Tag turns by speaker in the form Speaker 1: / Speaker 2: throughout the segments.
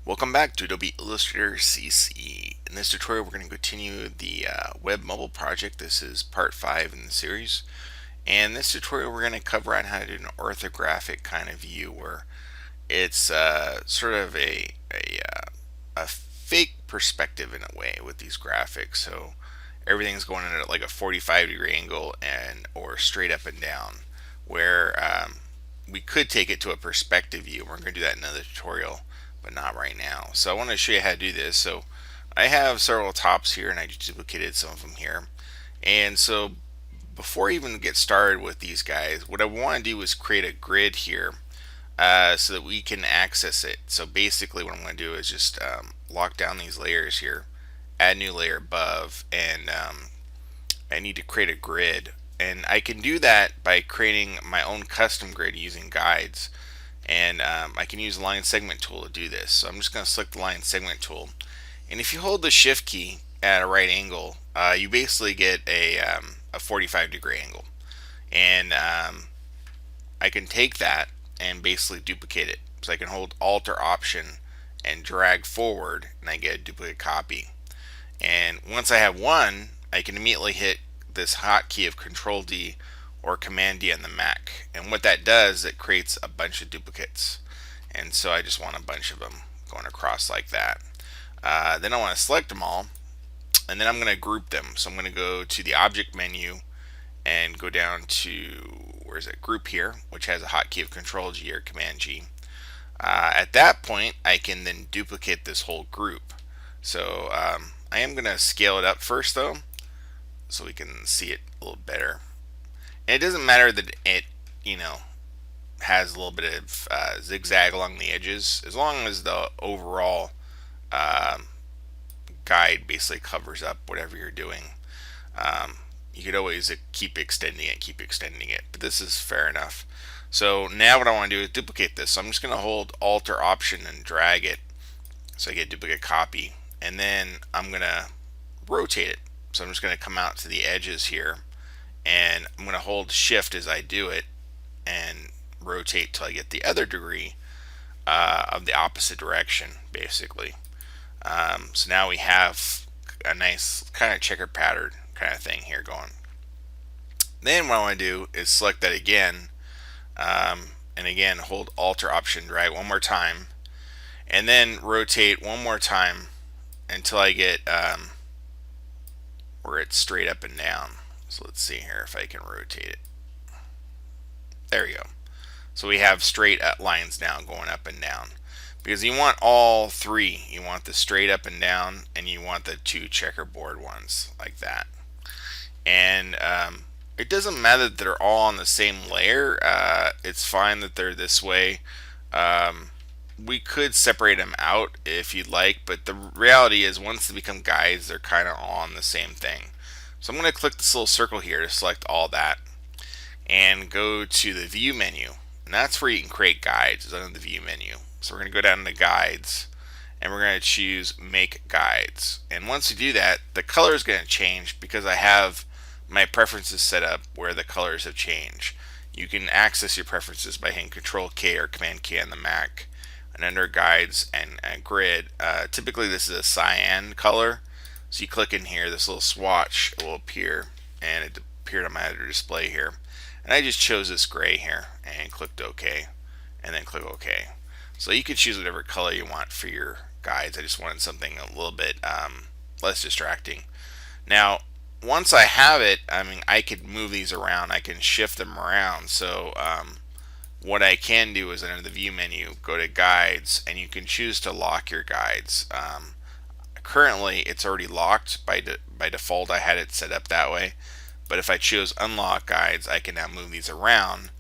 Speaker 1: Welcome back to Adobe Illustrator CC. In this tutorial we're going to continue the web mobile project. This is part 5 in the series. And in this tutorial we're going to cover on how to do an orthographic kind of view where it's sort of a fake perspective in a way with these graphics. So everything's going in at like a 45-degree angle and or straight up and down where we could take it to a perspective view. We're going to do that in another tutorial, but not right now. So I want to show you how to do this. So I have several tops here and I just duplicated some of them here. And so before I even get started with these guys, what I want to do is create a grid here so that we can access it. So basically what I'm going to do is just lock down these layers here, add new layer above, and I need to create a grid. And I can do that by creating my own custom grid using guides. And I can use the line segment tool to do this. So I'm just going to select the line segment tool. And if you hold the shift key at a right angle, you basically get a 45-degree angle. And I can take that and basically duplicate it. So I can hold Alt or Option and drag forward, and I get a duplicate copy. And once I have one, I can immediately hit this hotkey of Control D or Command D on the Mac. And what that does, it creates a bunch of duplicates. And so I just want a bunch of them going across like that. Then I want to select them all, and then I'm going to group them. So I'm going to go to the Object menu and go down to, where's it, Group here, which has a hotkey of Control G or Command G. At that point, I can then duplicate this whole group. So I am going to scale it up first, though, so we can see it a little better. And it doesn't matter that it, has a little bit of zigzag along the edges, as long as the overall guide basically covers up whatever you're doing. You could always keep extending it, but this is fair enough. So now what I want to do is duplicate this. So I'm just going to hold Alt or Option and drag it so I get a duplicate copy. And then I'm going to rotate it. So I'm just going to come out to the edges here, and I'm going to hold Shift as I do it and rotate till I get the other degree of the opposite direction, basically. So now we have a nice kind of checker pattern kind of thing here going. Then what I want to do is select that again, and again hold Alt or Option, drag one more time, and then rotate one more time until I get where it's straight up and down. So let's see here if I can rotate it. There we go. So we have straight lines now going up and down, because you want all three. You want the straight up and down, and you want the two checkerboard ones like that. And it doesn't matter that they're all on the same layer. It's fine that they're this way. We could separate them out if you'd like, but the reality is once they become guides, they're kind of all on the same thing. So I'm going to click this little circle here to select all that and go to the View menu. And that's where you can create guides, is under the View menu. So we're going to go down to Guides, and we're going to choose Make Guides. And once we do that, the color is going to change because I have my preferences set up where the colors have changed. You can access your preferences by hitting Control K or Command K on the Mac. And under Guides and Grid, typically this is a cyan color. So you click in here, this little swatch will appear, and it appeared on my other display here. And I just chose this gray here and clicked OK, and then click OK. So you could choose whatever color you want for your guides. I just wanted something a little bit less distracting. Now, once I have it, I could move these around. I can shift them around. So what I can do is under the View menu, go to Guides, and you can choose to lock your guides. Currently, it's already locked by default. I had it set up that way. But if I choose Unlock Guides, I can now move these around.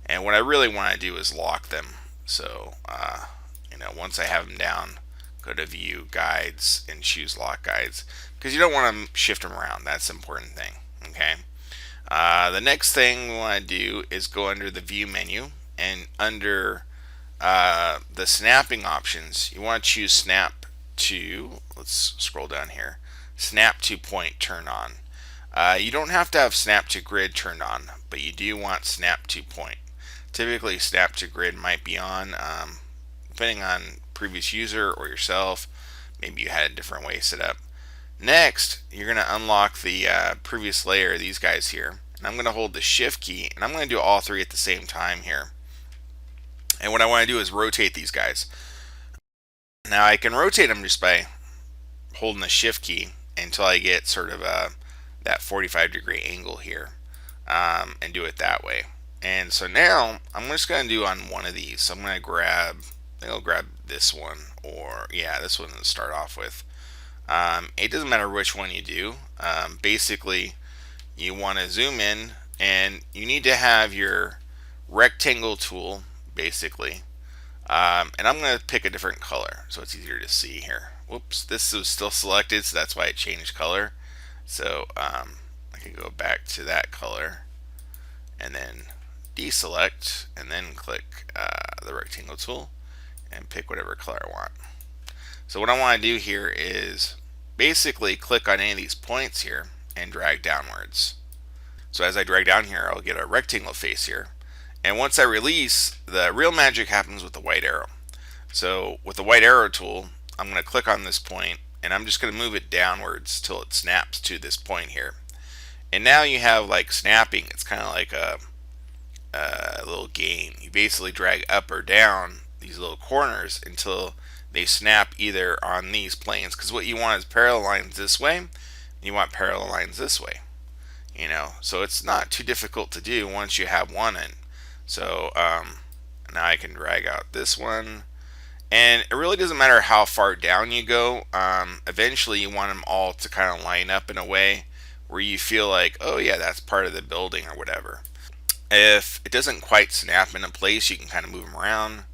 Speaker 1: And what I really want to do is lock them. So, once I have them down, go to View, Guides, and choose Lock Guides. Because you don't want to shift them around. That's the important thing. Okay. The next thing we want to do is go under the View menu, and under the snapping options, you want to choose Snap to, let's scroll down here, Snap to Point turn on. You don't have to have Snap to Grid turned on, but you do want Snap to Point. Typically, Snap to Grid might be on, depending on previous user or yourself. Maybe you had a different way set up. Next, you're going to unlock the previous layer, these guys here. And I'm going to hold the shift key, and I'm going to do all three at the same time here. And what I want to do is rotate these guys. Now I can rotate them just by holding the shift key until I get sort of that 45-degree angle here, and do it that way. And so now I'm just going to do on one of these. So I'm going to grab, I think I'll grab this one, or yeah, this one to start off with. It doesn't matter which one you do. Basically, you want to zoom in, and you need to have your rectangle tool, basically. And I'm going to pick a different color so it's easier to see here. Whoops, this was still selected, so that's why it changed color. So I can go back to that color and then deselect and then click the rectangle tool and pick whatever color I want. So what I want to do here is basically click on any of these points here and drag downwards. So as I drag down here, I'll get a rectangle face here. And once I release, the real magic happens with the white arrow. So with the white arrow tool, I'm going to click on this point, and I'm just going to move it downwards till it snaps to this point here. And now you have like snapping. It's kind of like a little game. You basically drag up or down these little corners until they snap either on these planes, because what you want is parallel lines this way, and you want parallel lines this way. You know, so it's not too difficult to do once you have one in. So now I can drag out this one, and it really doesn't matter how far down you go. Eventually you want them all to kind of line up in a way where you feel like, oh yeah, that's part of the building or whatever. If it doesn't quite snap into place, you can kind of move them around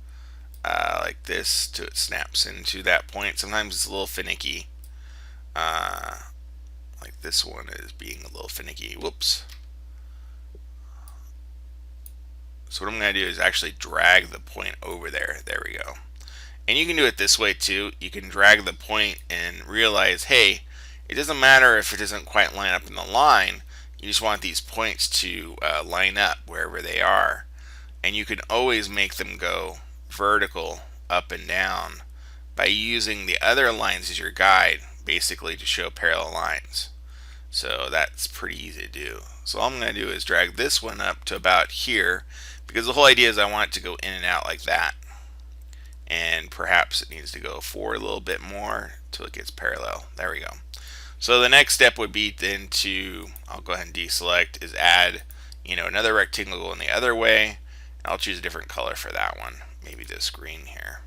Speaker 1: like this till it snaps into that point. Sometimes it's a little finicky. Like this one is being a little finicky. Whoops. So what I'm going to do is actually drag the point over there. There we go. And you can do it this way too. You can drag the point and realize, hey, it doesn't matter if it doesn't quite line up in the line. You just want these points to line up wherever they are. And you can always make them go vertical up and down by using the other lines as your guide, basically to show parallel lines. So that's pretty easy to do. So all I'm going to do is drag this one up to about here, because the whole idea is I want it to go in and out like that. And perhaps it needs to go forward a little bit more until it gets parallel. There we go. So the next step would be then to, I'll go ahead and deselect, is add, another rectangle in the other way. I'll choose a different color for that one, maybe this green here.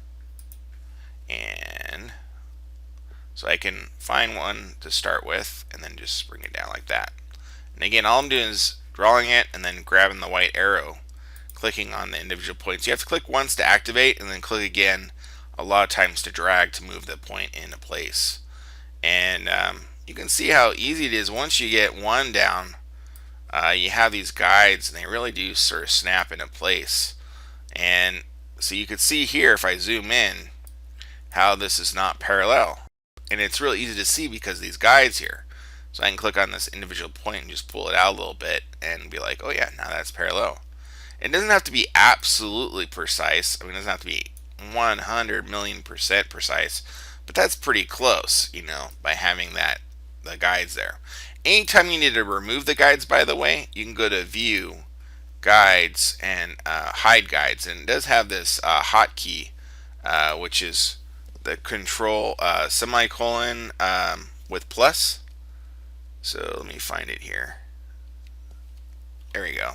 Speaker 1: And so I can find one to start with and then just bring it down like that. And again, all I'm doing is drawing it and then grabbing the white arrow, clicking on the individual points. You have to click once to activate and then click again a lot of times to drag to move the point into place. And you can see how easy it is once you get one down. You have these guides and they really do sort of snap into place. And so you can see here, if I zoom in, how this is not parallel. And it's really easy to see because of these guides here. So I can click on this individual point and just pull it out a little bit and be like, oh yeah, now that's parallel. It doesn't have to be absolutely precise. I mean, it doesn't have to be 100,000,000% precise, but that's pretty close, by having the guides there. Anytime you need to remove the guides, by the way, you can go to View, Guides, and Hide Guides. And it does have this hotkey, which is the Control semicolon with plus. So let me find it here. There we go.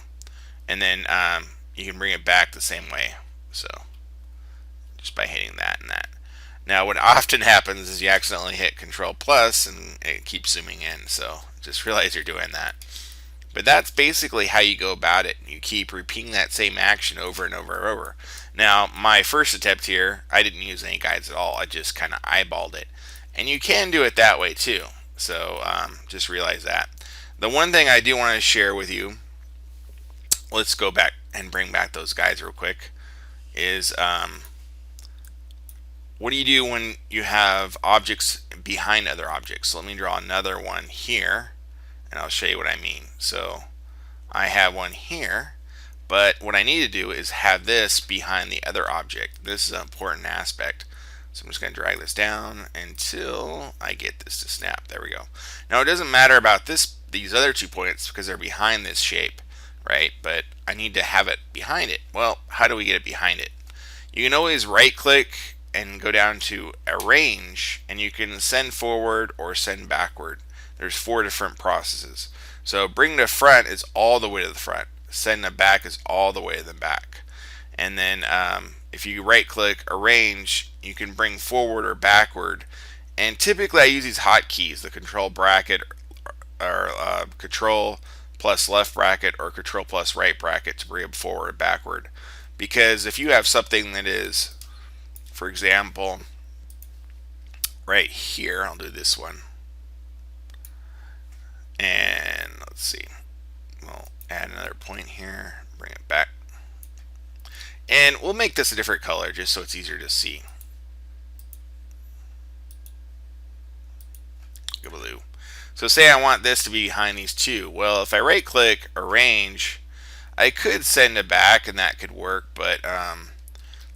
Speaker 1: And then you can bring it back the same way. So just by hitting that and that. Now what often happens is you accidentally hit Control plus and it keeps zooming in. So just realize you're doing that. But that's basically how you go about it. You keep repeating that same action over and over and over. Now my first attempt here, I didn't use any guides at all. I just kind of eyeballed it. And you can do it that way too. So just realize that. The one thing I do want to share with you, let's go back and bring back those guides real quick, is what do you do when you have objects behind other objects? So let me draw another one here and I'll show you what I mean. So I have one here, but what I need to do is have this behind the other object. This is an important aspect. So I'm just going to drag this down until I get this to snap. There we go. Now it doesn't matter about these other 2 points because they're behind this shape, right? But I need to have it behind it. Well, how do we get it behind it? You can always right click and go down to arrange, and you can send forward or send backward. There's 4 different processes. So bring to front is all the way to the front. Send to back is all the way to the back. And then if you right click arrange, you can bring forward or backward. And typically I use these hotkeys, the control bracket or control plus left bracket or control plus right bracket to bring them forward or backward. Because if you have something that is, for example, right here, I'll do this one. And let's see, we'll add another point here, bring it back. And we'll make this a different color just so it's easier to see. Blue. So say I want this to be behind these 2. Well, if I right click arrange, I could send it back and that could work, but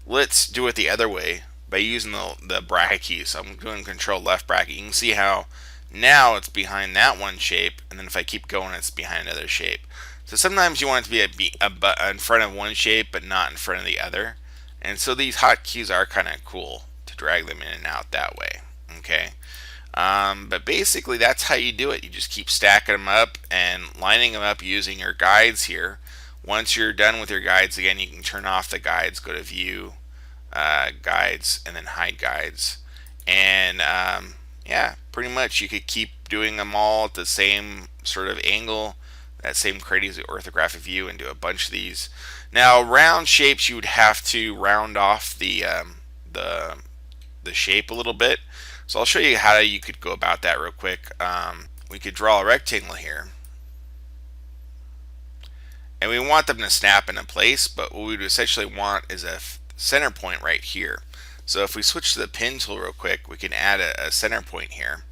Speaker 1: let's do it the other way by using the bracket key. So I'm doing control left bracket. You can see how now it's behind that one shape, and then if I keep going, it's behind another shape. So sometimes you want it to be in front of one shape, but not in front of the other. And so these hotkeys are kind of cool to drag them in and out that way. Okay. But basically, that's how you do it. You just keep stacking them up and lining them up using your guides here. Once you're done with your guides, again, you can turn off the guides, go to view, guides, and then hide guides. And yeah, pretty much you could keep doing them all at the same sort of angle, that same crazy orthographic view, and do a bunch of these. Now, round shapes, you would have to round off the shape a little bit. So I'll show you how you could go about that real quick. We could draw a rectangle here, and we want them to snap into place, but what we would essentially want is a center point right here. So if we switch to the pin tool real quick, we can add a center point here,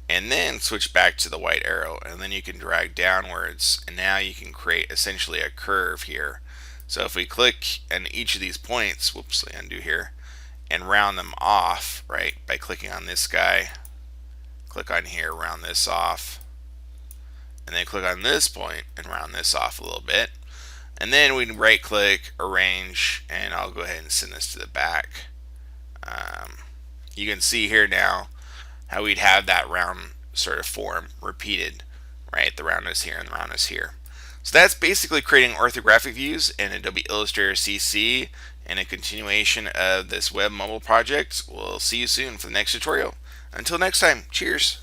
Speaker 1: and then switch back to the white arrow, and then you can drag downwards, and now you can create essentially a curve here. So if we click on each of these points, whoops, let me undo here, and round them off, right, by clicking on this guy, click on here, round this off, and then click on this point and round this off a little bit, and then we can right click arrange, and I'll go ahead and send this to the back. You can see here now how we'd have that round sort of form repeated, right, the roundness here and the roundness here. So that's basically creating orthographic views in Adobe Illustrator CC, and a continuation of this web mobile project. We'll see you soon for the next tutorial. Until next time, cheers.